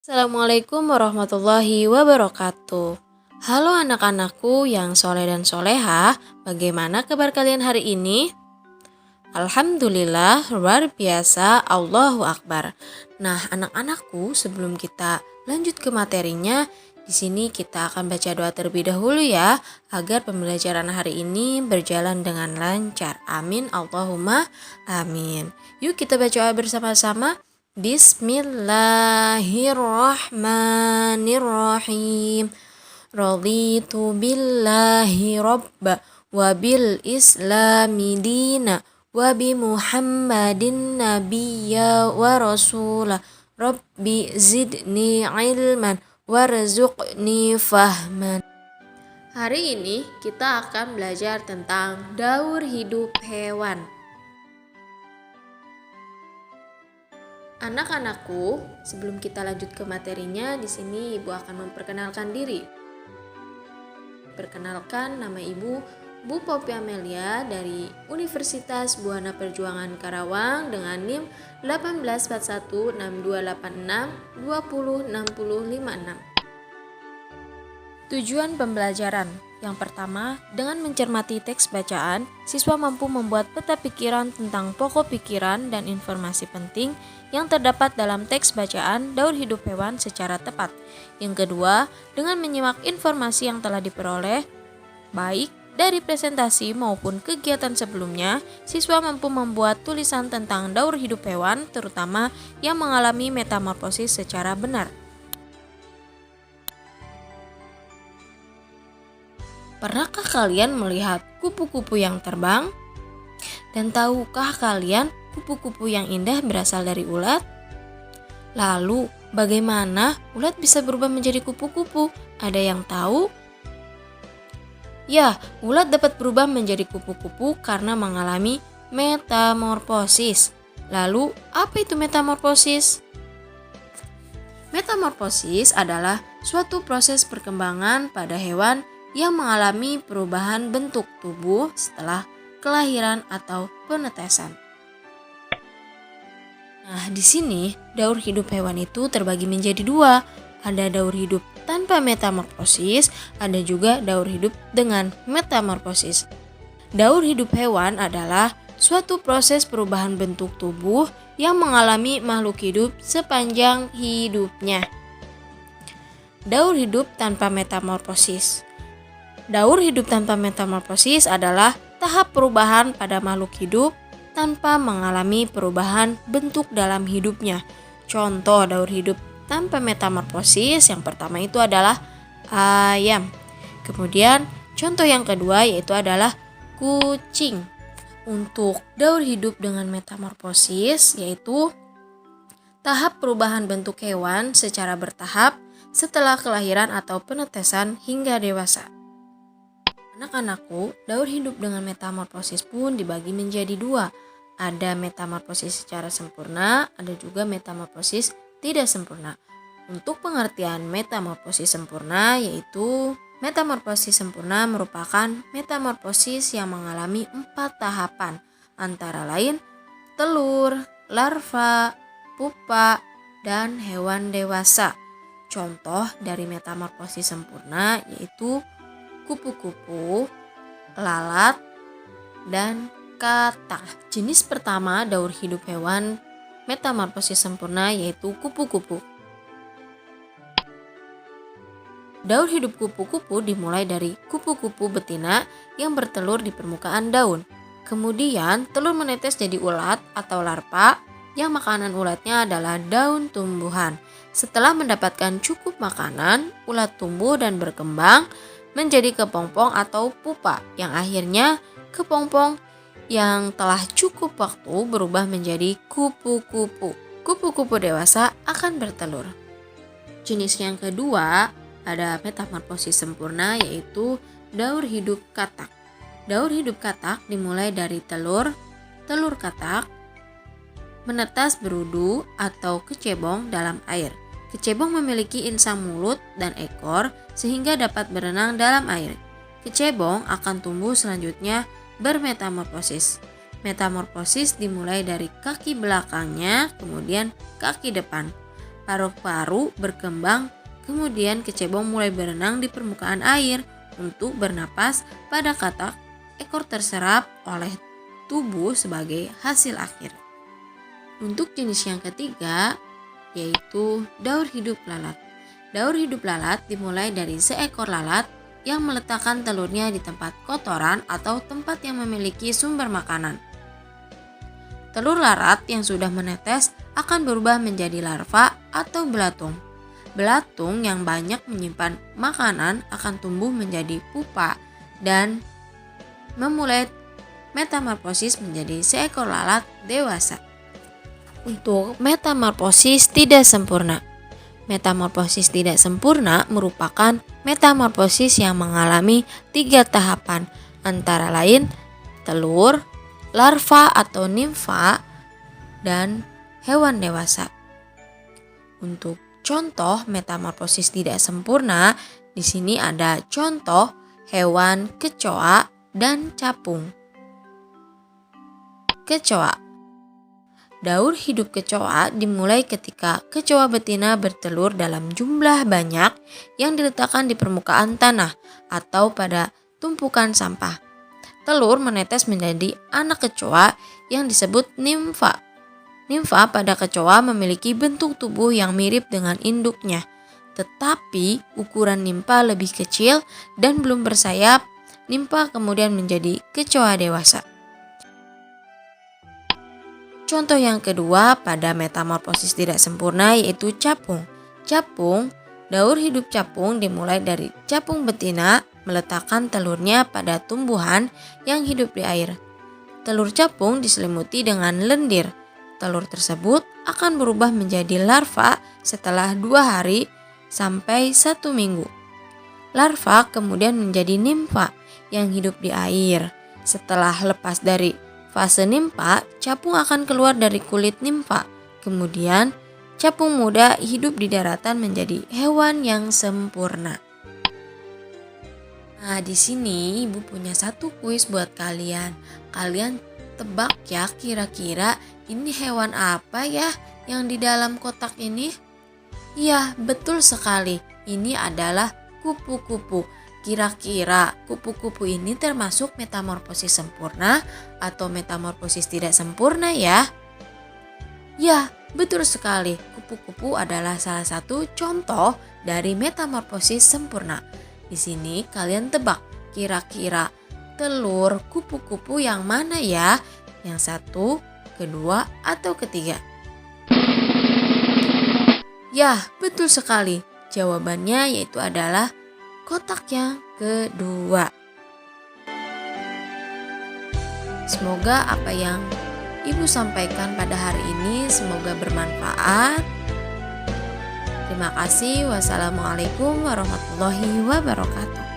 Assalamualaikum warahmatullahi wabarakatuh. Halo anak-anakku yang soleh dan solehah, bagaimana kabar kalian hari ini? Alhamdulillah, luar biasa, Allahu Akbar. Nah, anak-anakku, sebelum kita lanjut ke materinya, di sini kita akan baca doa terlebih dahulu ya, agar pembelajaran hari ini berjalan dengan lancar. Amin, Allahumma amin. Yuk kita baca bersama-sama. Bismillahirrahmanirrahim. Raditu billahi rabba wa bil islami dina wa bi Muhammadin nabiyya wa rasula. Rabbi zidni ilman warzuqni fahman. Hari ini kita akan belajar tentang daur hidup hewan. Anak-anakku, sebelum kita lanjut ke materinya, di sini Ibu akan memperkenalkan diri. Perkenalkan, nama Ibu Bu Poppy Amelia dari Universitas Buana Perjuangan Karawang dengan NIM 18416286206056. Tujuan pembelajaran. Yang pertama, dengan mencermati teks bacaan, siswa mampu membuat peta pikiran tentang pokok pikiran dan informasi penting yang terdapat dalam teks bacaan daur hidup hewan secara tepat. Yang kedua, dengan menyimak informasi yang telah diperoleh, baik dari presentasi maupun kegiatan sebelumnya, siswa mampu membuat tulisan tentang daur hidup hewan, terutama yang mengalami metamorfosis secara benar. Pernahkah kalian melihat kupu-kupu yang terbang? Dan tahukah kalian kupu-kupu yang indah berasal dari ulat? Lalu, bagaimana ulat bisa berubah menjadi kupu-kupu? Ada yang tahu? Ya, ulat dapat berubah menjadi kupu-kupu karena mengalami metamorfosis. Lalu, apa itu metamorfosis? Metamorfosis adalah suatu proses perkembangan pada hewan yang mengalami perubahan bentuk tubuh setelah kelahiran atau penetesan. Nah, di sini daur hidup hewan itu terbagi menjadi dua. Ada daur hidup tanpa metamorfosis, ada juga daur hidup dengan metamorfosis. Daur hidup hewan adalah suatu proses perubahan bentuk tubuh yang mengalami makhluk hidup sepanjang hidupnya. Daur hidup tanpa metamorfosis. Daur hidup tanpa metamorfosis adalah tahap perubahan pada makhluk hidup tanpa mengalami perubahan bentuk dalam hidupnya. Contoh daur hidup tanpa metamorfosis yang pertama itu adalah ayam. Kemudian contoh yang kedua yaitu adalah kucing. Untuk daur hidup dengan metamorfosis yaitu tahap perubahan bentuk hewan secara bertahap setelah kelahiran atau penetesan hingga dewasa. Anak-anakku, daur hidup dengan metamorfosis pun dibagi menjadi dua. Ada metamorfosis secara sempurna, ada juga metamorfosis tidak sempurna. Untuk pengertian metamorfosis sempurna yaitu metamorfosis sempurna merupakan metamorfosis yang mengalami 4 tahapan, antara lain telur, larva, pupa, dan hewan dewasa. Contoh dari metamorfosis sempurna yaitu kupu-kupu, lalat, dan katak. Jenis pertama daur hidup hewan metamorfosis sempurna yaitu kupu-kupu. Daur hidup kupu-kupu dimulai dari kupu-kupu betina yang bertelur di permukaan daun. Kemudian telur menetes jadi ulat atau larva yang makanan ulatnya adalah daun tumbuhan. Setelah mendapatkan cukup makanan, ulat tumbuh dan berkembang menjadi kepompong atau pupa yang akhirnya kepompong yang telah cukup waktu berubah menjadi kupu-kupu. Kupu-kupu dewasa akan bertelur. Jenis yang kedua ada metamorfosis sempurna yaitu daur hidup katak. Daur hidup katak dimulai dari telur katak menetas berudu atau kecebong dalam air. Kecebong memiliki insang mulut dan ekor sehingga dapat berenang dalam air. Kecebong akan tumbuh selanjutnya bermetamorfosis. Metamorfosis dimulai dari kaki belakangnya, kemudian kaki depan. Paru-paru berkembang, kemudian kecebong mulai berenang di permukaan air untuk bernapas pada katak ekor terserap oleh tubuh sebagai hasil akhir. Untuk jenis yang ketiga yaitu daur hidup lalat. Daur hidup lalat dimulai dari seekor lalat yang meletakkan telurnya di tempat kotoran atau tempat yang memiliki sumber makanan. Telur lalat yang sudah menetes akan berubah menjadi larva atau belatung. Belatung yang banyak menyimpan makanan akan tumbuh menjadi pupa dan memulai metamorfosis menjadi seekor lalat dewasa. Untuk metamorfosis tidak sempurna. Metamorfosis tidak sempurna merupakan metamorfosis yang mengalami 3 tahapan, antara lain telur, larva atau nimfa, dan hewan dewasa. Untuk contoh metamorfosis tidak sempurna, di sini ada contoh hewan kecoa dan capung. Kecoa. Daur hidup kecoa dimulai ketika kecoa betina bertelur dalam jumlah banyak yang diletakkan di permukaan tanah atau pada tumpukan sampah. Telur menetes menjadi anak kecoa yang disebut nimfa. Nimfa pada kecoa memiliki bentuk tubuh yang mirip dengan induknya, tetapi ukuran nimfa lebih kecil dan belum bersayap. Nimfa kemudian menjadi kecoa dewasa. Contoh yang kedua pada metamorfosis tidak sempurna yaitu capung. Capung, daur hidup capung dimulai dari capung betina meletakkan telurnya pada tumbuhan yang hidup di air. Telur capung diselimuti dengan lendir. Telur tersebut akan berubah menjadi larva setelah 2 hari sampai 1 minggu. Larva kemudian menjadi nimfa yang hidup di air. Setelah lepas dari fase nimfa, capung akan keluar dari kulit nimfa. Kemudian, capung muda hidup di daratan menjadi hewan yang sempurna. Nah, di sini Ibu punya satu kuis buat kalian. Kalian tebak ya, kira-kira ini hewan apa ya yang di dalam kotak ini? Iya, betul sekali. Ini adalah kupu-kupu. Kira-kira kupu-kupu ini termasuk metamorfosis sempurna atau metamorfosis tidak sempurna ya? Ya, betul sekali. Kupu-kupu adalah salah satu contoh dari metamorfosis sempurna. Di sini kalian tebak, kira-kira telur kupu-kupu yang mana ya? Yang satu, kedua, atau ketiga? Ya, betul sekali. Jawabannya yaitu adalah kotak yang kedua. Semoga apa yang Ibu sampaikan pada hari ini semoga bermanfaat. Terima kasih. Wassalamualaikum warahmatullahi wabarakatuh.